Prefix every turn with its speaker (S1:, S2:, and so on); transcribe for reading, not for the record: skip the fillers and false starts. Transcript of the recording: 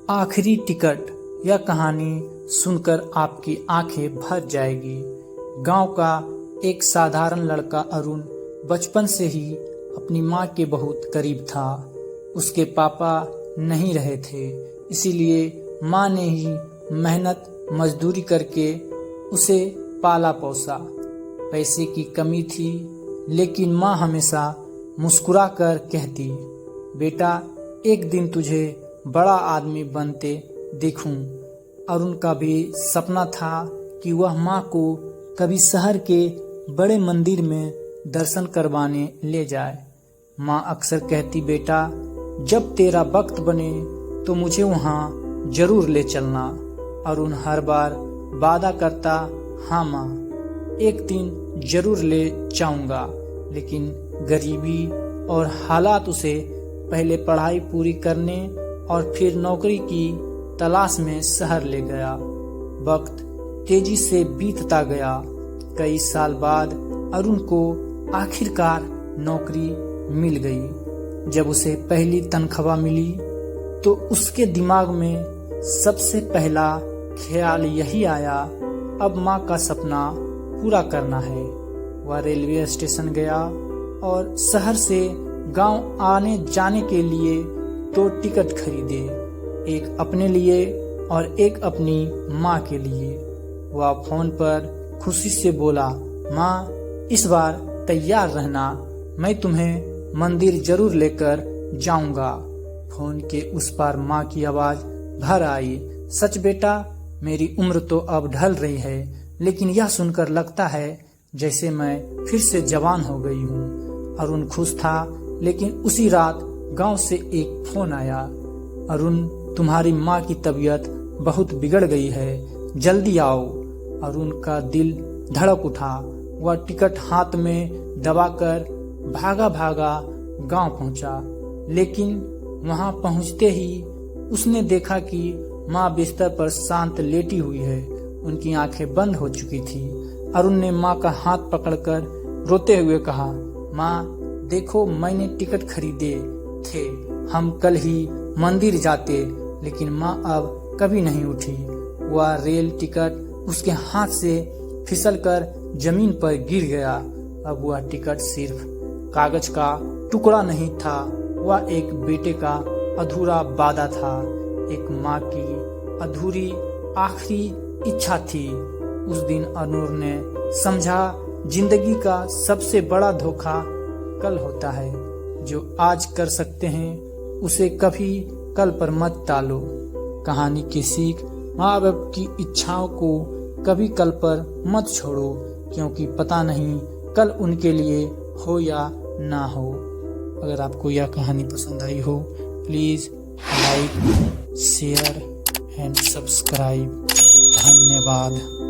S1: आखिरी टिकट। यह कहानी सुनकर आपकी आंखें भर जाएगी। गांव का एक साधारण लड़का अरुण बचपन से ही अपनी मां के बहुत करीब था। उसके पापा नहीं रहे थे, इसीलिए मां ने ही मेहनत मजदूरी करके उसे पाला पोसा। पैसे की कमी थी, लेकिन मां हमेशा मुस्कुरा कर कहती, बेटा एक दिन तुझे बड़ा आदमी बनते देखूं। अरुण का भी सपना था कि वह मां को कभी शहर के बड़े मंदिर में दर्शन करवाने ले जाए। मां अक्सर कहती, बेटा जब तेरा वक्त बने तो मुझे वहां जरूर ले चलना। अरुण हर बार वादा करता, हाँ मां एक दिन जरूर ले जाऊंगा। लेकिन गरीबी और हालात उसे पहले पढ़ाई पूरी करने और फिर नौकरी की तलाश में शहर ले गया। वक्त तेजी से बीतता गया। कई साल बाद अरुण को आखिरकार नौकरी मिल गई। जब उसे पहली तनख्वाह मिली तो उसके दिमाग में सबसे पहला ख्याल यही आया, अब मां का सपना पूरा करना है। वह रेलवे स्टेशन गया और शहर से गांव आने जाने के लिए 2 टिकट खरीदे, एक अपने लिए और एक अपनी मां के लिए। वह फोन पर खुशी से बोला, मां इस बार तैयार रहना, मैं तुम्हें मंदिर जरूर लेकर जाऊंगा। फोन के उस पार मां की आवाज भर आई, सच बेटा मेरी उम्र तो अब ढल रही है, लेकिन यह सुनकर लगता है जैसे मैं फिर से जवान हो गई हूँ। अरुण खुश था, लेकिन उसी रात गांव से एक फोन आया, अरुण तुम्हारी माँ की तबीयत बहुत बिगड़ गई है, जल्दी आओ। अरुण का दिल धड़क उठा। वह टिकट हाथ में दबाकर भागा भागा गांव पहुंचा। लेकिन वहां पहुंचते ही उसने देखा कि माँ बिस्तर पर शांत लेटी हुई है। उनकी आंखें बंद हो चुकी थी। अरुण ने माँ का हाथ पकड़कर रोते हुए कहा, माँ देखो मैंने टिकट खरीदे थे, हम कल ही मंदिर जाते, लेकिन माँ अब कभी नहीं उठी। वह रेल टिकट उसके हाथ से फिसलकर जमीन पर गिर गया। अब वह टिकट सिर्फ कागज का टुकड़ा नहीं था, वह एक बेटे का अधूरा वादा था, एक माँ की अधूरी आखिरी इच्छा थी। उस दिन अरुण ने समझा, जिंदगी का सबसे बड़ा धोखा कल होता है। जो आज कर सकते हैं उसे कभी कल पर मत टालो। कहानी की सीख, माँ बाप की इच्छाओं को कभी कल पर मत छोड़ो, क्योंकि पता नहीं कल उनके लिए हो या ना हो। अगर आपको यह कहानी पसंद आई हो, please like, share and subscribe. धन्यवाद।